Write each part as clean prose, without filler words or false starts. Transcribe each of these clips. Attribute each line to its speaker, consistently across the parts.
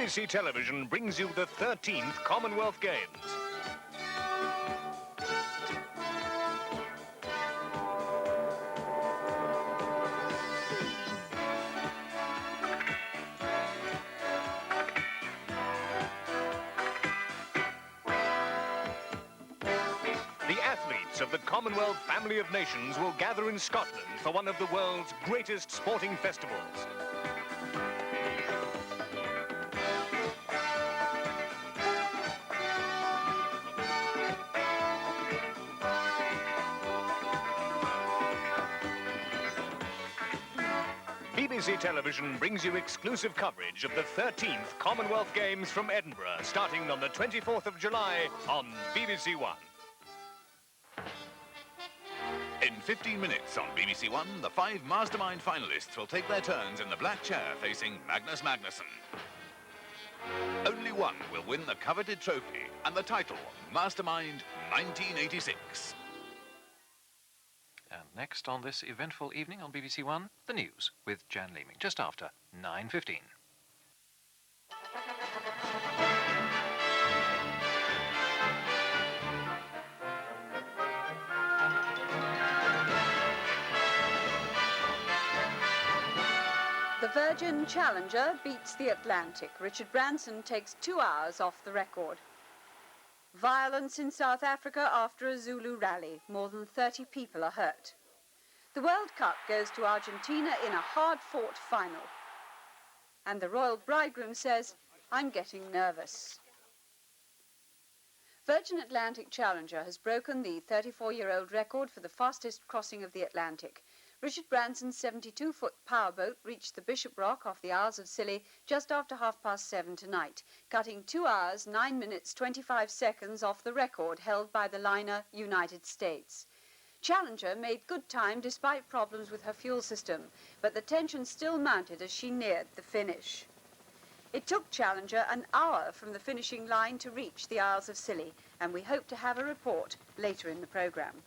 Speaker 1: BBC Television brings you the 13th Commonwealth Games. The athletes of the Commonwealth family of nations will gather in Scotland for one of the world's greatest sporting festivals. BBC Television brings you exclusive coverage of the 13th Commonwealth Games from Edinburgh, starting on the 24th of July on BBC1.
Speaker 2: In 15 minutes on BBC1, the 5 Mastermind finalists will take their turns in the black chair facing Magnus Magnusson. Only one will win the coveted trophy and the title, Mastermind 1986.
Speaker 3: And next on this eventful evening on BBC1, the news with Jan Leeming, just after 9:15.
Speaker 4: The Virgin Challenger beats the Atlantic. Richard Branson takes 2 hours off the record. Violence in South Africa after a Zulu rally. More than 30 people are hurt. The World Cup goes to Argentina in a hard-fought final. And the royal bridegroom says, "I'm getting nervous." Virgin Atlantic Challenger has broken the 34-year-old record for the fastest crossing of the Atlantic. Richard Branson's 72-foot powerboat reached the Bishop Rock off the Isles of Scilly just after 7:30 tonight, cutting 2 hours, 9 minutes, 25 seconds off the record held by the liner United States. Challenger made good time despite problems with her fuel system, but the tension still mounted as she neared the finish. It took Challenger an hour from the finishing line to reach the Isles of Scilly, and we hope to have a report later in the programme.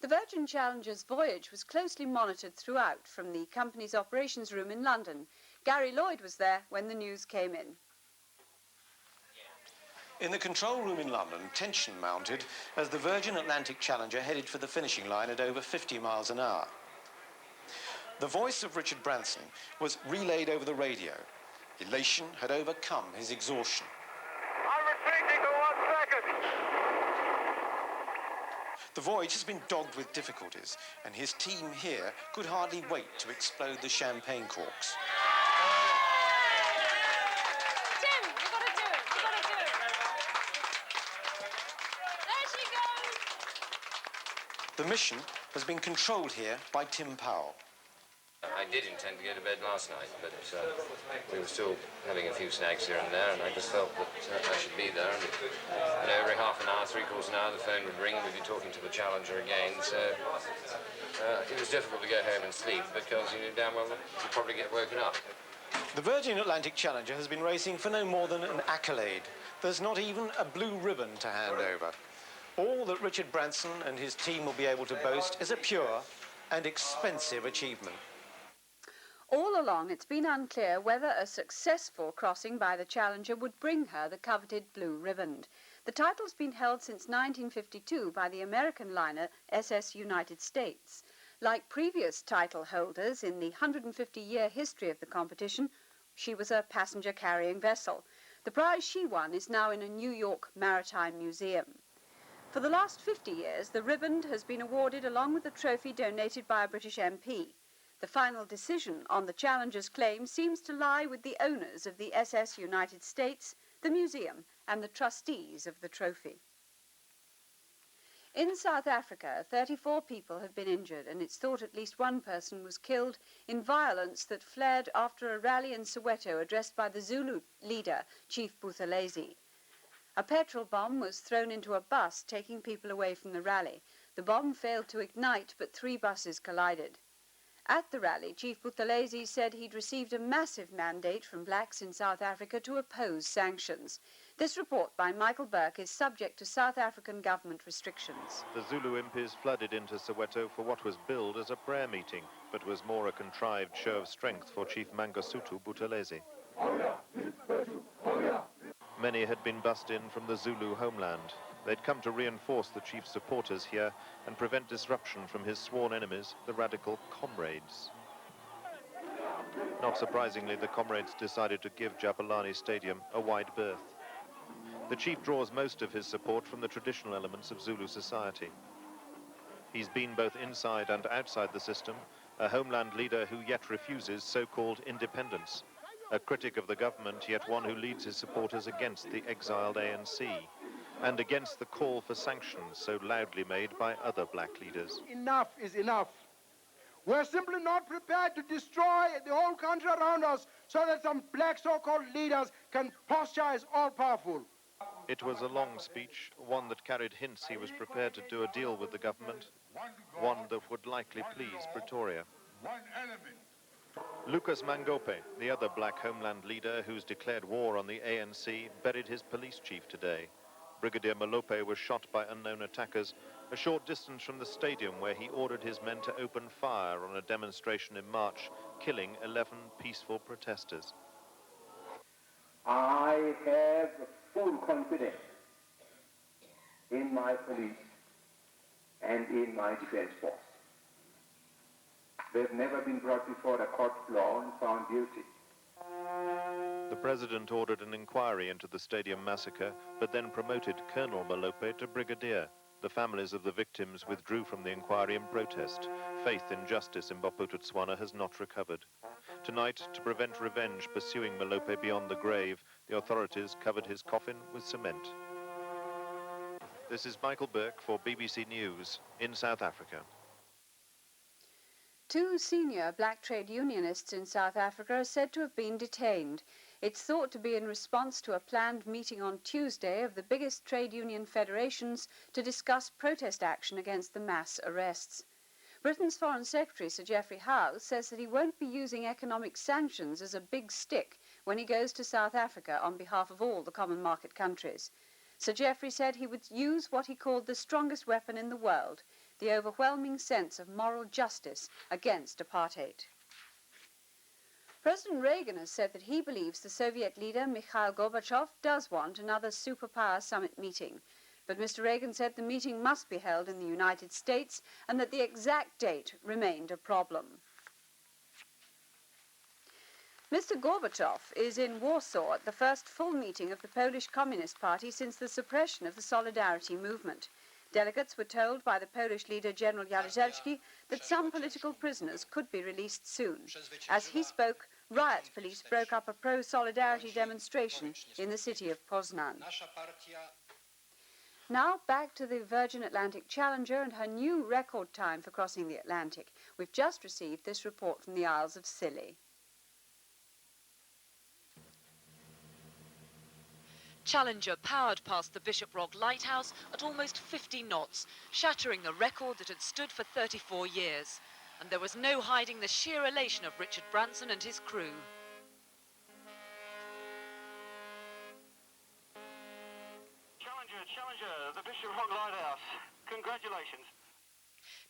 Speaker 4: The Virgin Challenger's voyage was closely monitored throughout from the company's operations room in London. Gary Lloyd was there when the news came in.
Speaker 5: In the control room in London, tension mounted as the Virgin Atlantic Challenger headed for the finishing line at over 50 miles an hour. The voice of Richard Branson was relayed over the radio. Elation had overcome his exhaustion.
Speaker 6: I'm retreating for 1 second.
Speaker 5: The voyage has been dogged with difficulties, and his team here could hardly wait to explode the champagne corks.
Speaker 7: Tim, you've got to do it. You've got to do it. There she goes.
Speaker 5: The mission has been controlled here by Tim Powell.
Speaker 8: I did intend to go to bed last night, but we were still having a few snags here and there, and I just felt that I should be there. And every half an hour, 3/4 an hour, the phone would ring, we'd be talking to the Challenger again. So it was difficult to go home and sleep because you knew damn well that you'd probably get woken up.
Speaker 5: The Virgin Atlantic Challenger has been racing for no more than an accolade. There's not even a blue ribbon to hand over. All that Richard Branson and his team will be able to boast is a pure and expensive achievement.
Speaker 4: All along, it's been unclear whether a successful crossing by the Challenger would bring her the coveted blue riband. The title's been held since 1952 by the American liner SS United States. Like previous title holders in the 150-year history of the competition, she was a passenger-carrying vessel. The prize she won is now in a New York Maritime Museum. For the last 50 years, the riband has been awarded along with the trophy donated by a British MP. The final decision on the Challenger's claim seems to lie with the owners of the SS United States, the museum, and the trustees of the trophy. In South Africa, 34 people have been injured, and it's thought at least one person was killed in violence that flared after a rally in Soweto addressed by the Zulu leader, Chief Buthelezi. A petrol bomb was thrown into a bus taking people away from the rally. The bomb failed to ignite, but 3 buses collided. At the rally, Chief Buthelezi said he'd received a massive mandate from blacks in South Africa to oppose sanctions. This report by Michael Burke is subject to South African government restrictions.
Speaker 9: The Zulu impis flooded into Soweto for what was billed as a prayer meeting, but was more a contrived show of strength for Chief Mangosuthu Buthelezi. Many had been bussed in from the Zulu homeland. They'd come to reinforce the chief's supporters here and prevent disruption from his sworn enemies, the radical Comrades. Not surprisingly, the Comrades decided to give Jabulani Stadium a wide berth. The chief draws most of his support from the traditional elements of Zulu society. He's been both inside and outside the system, a homeland leader who yet refuses so-called independence, a critic of the government, yet one who leads his supporters against the exiled ANC, and against the call for sanctions so loudly made by other black leaders.
Speaker 10: Enough is enough. We're simply not prepared to destroy the whole country around us so that some black so-called leaders can posture as all-powerful.
Speaker 9: It was a long speech, one that carried hints he was prepared to do a deal with the government, one that would likely please Pretoria. Lucas Mangope, the other black homeland leader who's declared war on the ANC, buried his police chief today. Brigadier Malope was shot by unknown attackers a short distance from the stadium where he ordered his men to open fire on a demonstration in March, killing 11 peaceful protesters.
Speaker 11: I have full confidence in my police and in my defense force. They've never been brought before a court of law and found guilty.
Speaker 9: The president ordered an inquiry into the stadium massacre, but then promoted Colonel Malope to brigadier. The families of the victims withdrew from the inquiry in protest. Faith in justice in Bophuthatswana has not recovered. Tonight, to prevent revenge pursuing Malope beyond the grave, the authorities covered his coffin with cement. This is Michael Burke for BBC News in South Africa.
Speaker 4: 2 senior black trade unionists in South Africa are said to have been detained. It's thought to be in response to a planned meeting on Tuesday of the biggest trade union federations to discuss protest action against the mass arrests. Britain's Foreign Secretary, Sir Geoffrey Howe, says that he won't be using economic sanctions as a big stick when he goes to South Africa on behalf of all the common market countries. Sir Geoffrey said he would use what he called the strongest weapon in the world, the overwhelming sense of moral justice against apartheid. President Reagan has said that he believes the Soviet leader Mikhail Gorbachev does want another superpower summit meeting. But Mr. Reagan said the meeting must be held in the United States and that the exact date remained a problem. Mr. Gorbachev is in Warsaw at the first full meeting of the Polish Communist Party since the suppression of the Solidarity movement. Delegates were told by the Polish leader General Jaruzelski that some political prisoners could be released soon. As he spoke, riot police broke up a pro-Solidarity demonstration in the city of Poznan. Now back to the Virgin Atlantic Challenger and her new record time for crossing the Atlantic. We've just received this report from the Isles of Scilly.
Speaker 12: Challenger powered past the Bishop Rock Lighthouse at almost 50 knots, shattering a record that had stood for 34 years. And there was no hiding the sheer elation of Richard Branson and his crew.
Speaker 6: Challenger, the Bishop Rock Lighthouse. Congratulations.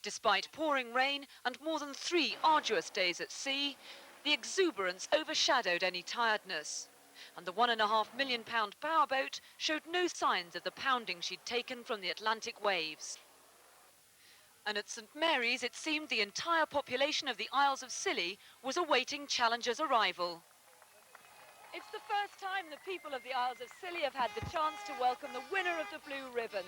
Speaker 12: Despite pouring rain and more than 3 arduous days at sea, the exuberance overshadowed any tiredness. And the £1.5 million powerboat showed no signs of the pounding she'd taken from the Atlantic waves. And at St Mary's, it seemed the entire population of the Isles of Scilly was awaiting Challenger's arrival. It's the first time the people of the Isles of Scilly have had the chance to welcome the winner of the Blue Riband.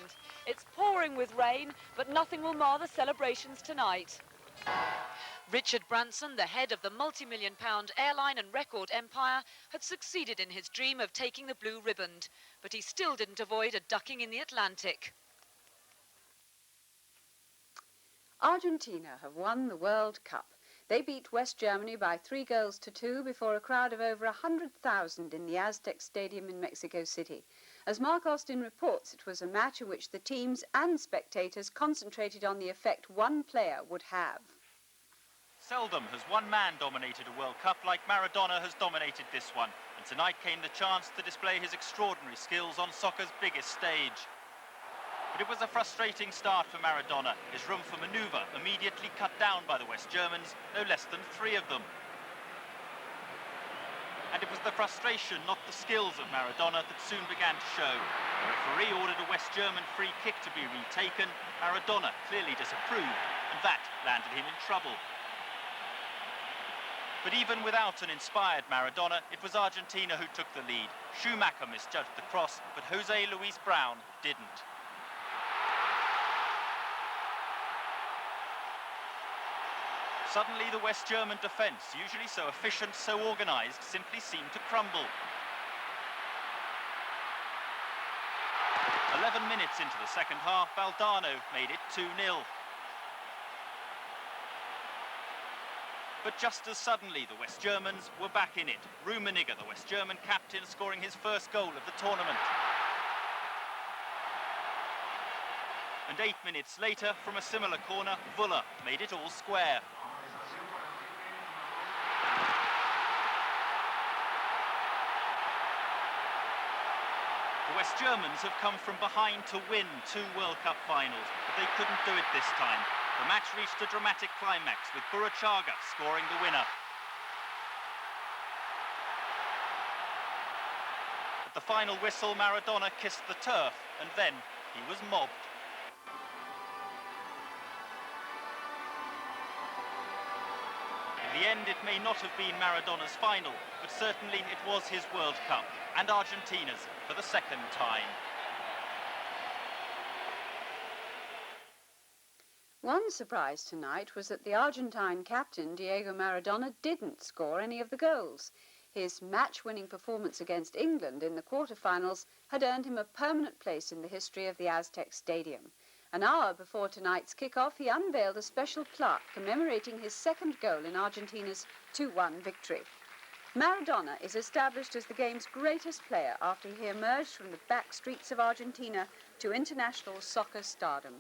Speaker 12: It's pouring with rain, but nothing will mar the celebrations tonight. Richard Branson, the head of the multi-million-pound airline and record empire, had succeeded in his dream of taking the Blue Riband, but he still didn't avoid a ducking in the Atlantic.
Speaker 4: Argentina have won the World Cup. They beat West Germany by 3-2 before a crowd of over 100,000 in the Aztec Stadium in Mexico City. As Mark Austin reports, it was a match in which the teams and spectators concentrated on the effect one player would have.
Speaker 13: Seldom has one man dominated a World Cup like Maradona has dominated this one, and tonight came the chance to display his extraordinary skills on soccer's biggest stage. But it was a frustrating start for Maradona. His room for manoeuvre immediately cut down by the West Germans, no less than 3 of them. and it was the frustration, not the skills of Maradona that soon began to show. The referee ordered a West German free kick to be retaken. Maradona clearly disapproved, and that landed him in trouble. But even without an inspired Maradona, it was Argentina who took the lead. Schumacher misjudged the cross, but Jose Luis Brown didn't. Suddenly, the West German defence, usually so efficient, so organised, simply seemed to crumble. 11 minutes into the second half, Valdano made it 2-0. But just as suddenly, the West Germans were back in it. Rummenigge, the West German captain, scoring his first goal of the tournament. And 8 minutes later, from a similar corner, Vuller made it all square. The West Germans have come from behind to win 2 World Cup finals, but they couldn't do it this time. The match reached a dramatic climax with Burruchaga scoring the winner. At the final whistle, Maradona kissed the turf, and then he was mobbed. In the end, it may not have been Maradona's final, but certainly it was his World Cup, and Argentina's for the second time.
Speaker 4: One surprise tonight was that the Argentine captain, Diego Maradona, didn't score any of the goals. His match-winning performance against England in the quarter-finals had earned him a permanent place in the history of the Aztec Stadium. An hour before tonight's kick-off, he unveiled a special plaque commemorating his second goal in Argentina's 2-1 victory. Maradona is established as the game's greatest player after he emerged from the back streets of Argentina to international soccer stardom.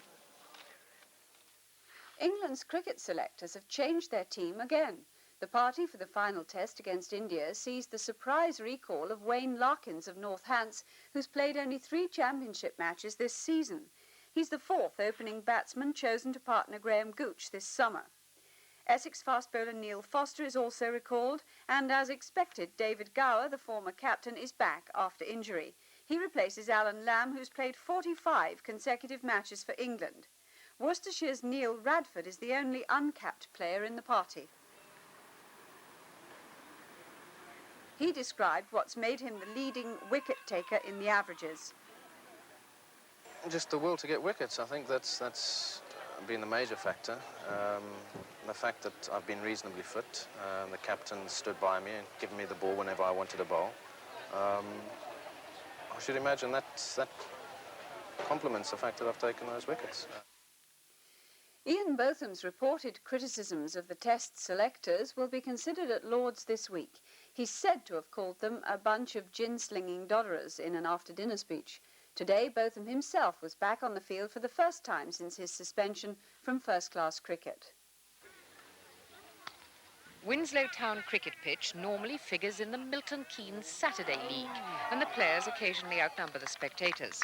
Speaker 4: England's cricket selectors have changed their team again. The party for the final test against India sees the surprise recall of Wayne Larkins of Northants, who's played only 3 championship matches this season. He's the 4th opening batsman chosen to partner Graham Gooch this summer. Essex fast bowler Neil Foster is also recalled, and as expected, David Gower, the former captain, is back after injury. He replaces Alan Lamb, who's played 45 consecutive matches for England. Worcestershire's Neil Radford is the only uncapped player in the party. He described what's made him the leading wicket-taker in the averages.
Speaker 14: Just the will to get wickets. I think that's been the major factor. The fact that I've been reasonably fit. The captain stood by me and given me the ball whenever I wanted a bowl. I should imagine that complements the fact that I've taken those wickets.
Speaker 4: Ian Botham's reported criticisms of the test selectors will be considered at Lord's this week. He's said to have called them a bunch of gin-slinging dodderers in an after-dinner speech. Today, Botham himself was back on the field for the first time since his suspension from first-class cricket.
Speaker 15: Winslow Town cricket pitch normally figures in the Milton Keynes Saturday League, and the players occasionally outnumber the spectators.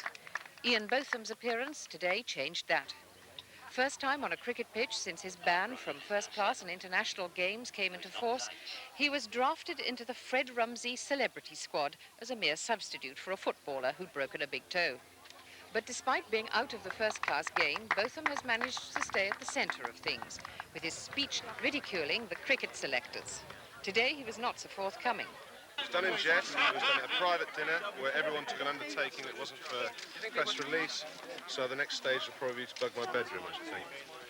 Speaker 15: Ian Botham's appearance today changed that. First time on a cricket pitch since his ban from first class and international games came into force, he was drafted into the Fred Rumsey celebrity squad as a mere substitute for a footballer who'd broken a big toe. But despite being out of the first class game, Botham has managed to stay at the centre of things, with his speech ridiculing the cricket selectors. Today he was not so forthcoming.
Speaker 16: It was done in jest. It was done at a private dinner where everyone took an undertaking that wasn't for press release. So the next stage will probably be to bug my bedroom, I should think.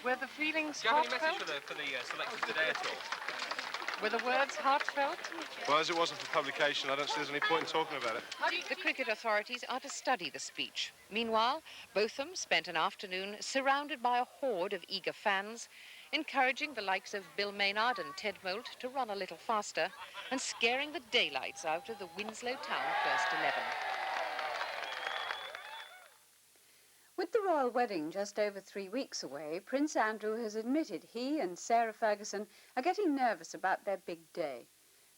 Speaker 15: Were the feelings
Speaker 13: Do you have any
Speaker 15: heartfelt?
Speaker 13: message for the selectors today at all?
Speaker 15: Were the words heartfelt?
Speaker 16: Well, as it wasn't for publication, I don't see there's any point in talking about it.
Speaker 15: The cricket authorities are to study the speech. Meanwhile, Botham spent an afternoon surrounded by a horde of eager fans, encouraging the likes of Bill Maynard and Ted Moult to run a little faster and scaring the daylights out of the Winslow Town first 11.
Speaker 4: With the royal wedding just over 3 weeks away, Prince Andrew has admitted he and Sarah Ferguson are getting nervous about their big day.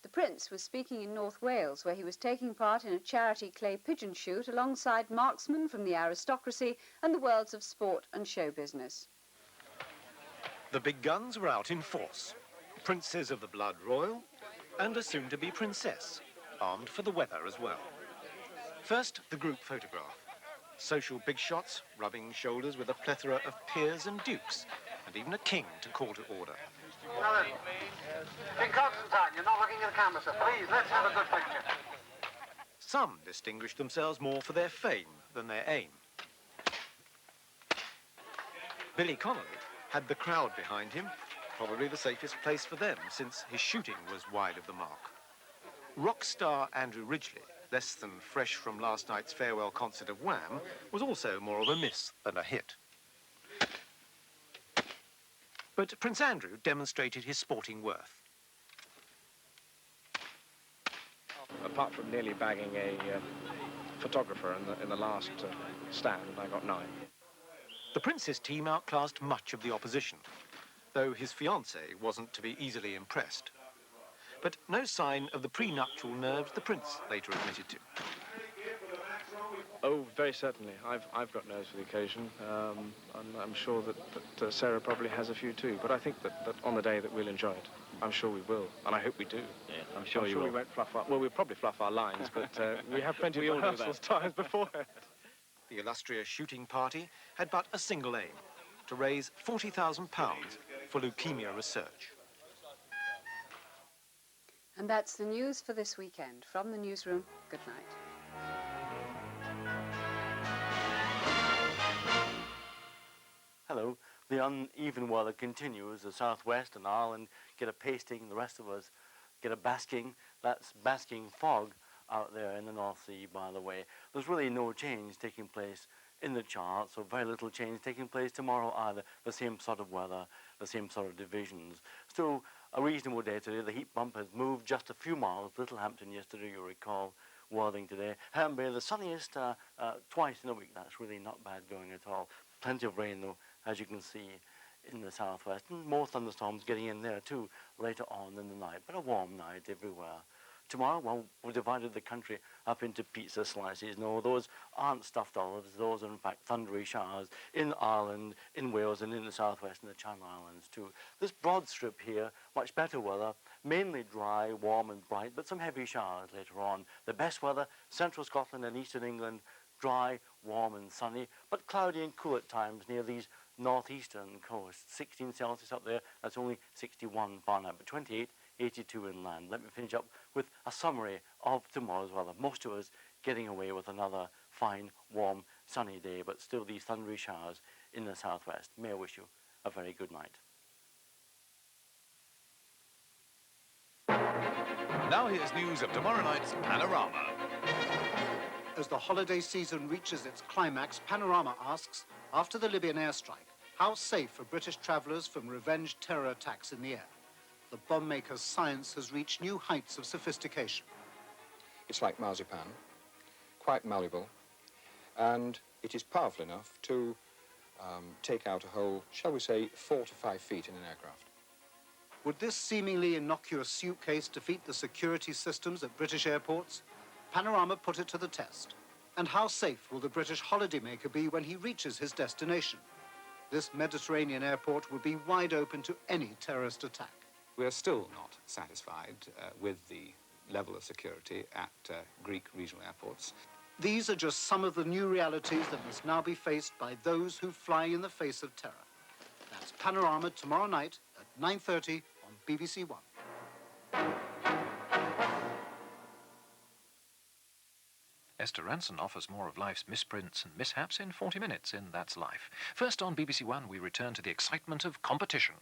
Speaker 4: The Prince was speaking in North Wales, where he was taking part in a charity clay pigeon shoot alongside marksmen from the aristocracy and the worlds of sport and show business.
Speaker 17: The big guns were out in force. Princes of the blood royal and a soon-to-be princess, armed for the weather as well. First, the group photograph. Social big shots, rubbing shoulders with a plethora of peers and dukes, and even a king to call to order.
Speaker 6: Now then, King Constantine, you're not looking at the camera, so please, let's have a good picture.
Speaker 17: Some distinguished themselves more for their fame than their aim. Billy Connolly had the crowd behind him, probably the safest place for them, since his shooting was wide of the mark. Rock star Andrew Ridgeley, less than fresh from last night's farewell concert of Wham, was also more of a miss than a hit. But Prince Andrew demonstrated his sporting worth.
Speaker 18: Apart from nearly bagging a photographer in the last stand, I got 9.
Speaker 17: The Prince's team outclassed much of the opposition, though his fiancée wasn't to be easily impressed. But no sign of the prenuptial nerves the Prince later admitted to.
Speaker 18: Oh, very certainly. I've got nerves for the occasion. I'm sure that Sarah probably has a few too. But I think that on the day that we'll enjoy it. I'm sure we will, and I hope we do.
Speaker 19: Yeah, I'm sure you will.
Speaker 18: We won't fluff our... Well, we'll probably fluff our lines, but we have plenty of rehearsals times beforehand.
Speaker 17: The illustrious shooting party had but a single aim, to raise £40,000 for leukemia research.
Speaker 4: And that's the news for this weekend. From the newsroom, good night.
Speaker 19: Hello. The uneven weather continues. The southwest and Ireland get a pasting, the rest of us get a basking. That's basking fog out there in the North Sea, by the way. There's really no change taking place in the charts, or very little change taking place tomorrow either. The same sort of weather, the same sort of divisions. Still a reasonable day today. The heat bump has moved just a few miles. Littlehampton yesterday, you recall. Worthing today. Herne Bay, the sunniest twice in a week. That's really not bad going at all. Plenty of rain, though, as you can see in the southwest. And more thunderstorms getting in there, too, later on in the night. But a warm night everywhere. Tomorrow, well, we've divided the country up into pizza slices. No, those aren't stuffed olives. Those are, in fact, thundery showers in Ireland, in Wales, and in the southwest and the Channel Islands, too. This broad strip here, much better weather, mainly dry, warm and bright, but some heavy showers later on. The best weather, central Scotland and eastern England, dry, warm and sunny, but cloudy and cool at times near these northeastern coasts. 16 Celsius up there, that's only 61 Fahrenheit, but 28, 82 inland. Let me finish up with a summary of tomorrow's weather. Most of us getting away with another fine, warm, sunny day, but still these thundery showers in the southwest. May I wish you a very good night.
Speaker 2: Now here's news of tomorrow night's Panorama.
Speaker 20: As the holiday season reaches its climax, Panorama asks, after the Libyan airstrike, how safe are British travellers from revenge terror attacks in the air? The bomb maker's science has reached new heights of sophistication.
Speaker 21: It's like marzipan, quite malleable, and it is powerful enough to take out a whole, shall we say, 4 to 5 feet in an aircraft.
Speaker 20: Would this seemingly innocuous suitcase defeat the security systems at British airports? Panorama put it to the test. And how safe will the British holidaymaker be when he reaches his destination? This Mediterranean airport will be wide open to any terrorist attack.
Speaker 22: We are still not satisfied with the level of security at Greek regional airports.
Speaker 20: These are just some of the new realities that must now be faced by those who fly in the face of terror. That's Panorama tomorrow night at 9:30 on BBC1.
Speaker 3: Esther Ranson offers more of life's misprints and mishaps in 40 minutes in That's Life. First on BBC1, we return to the excitement of competition.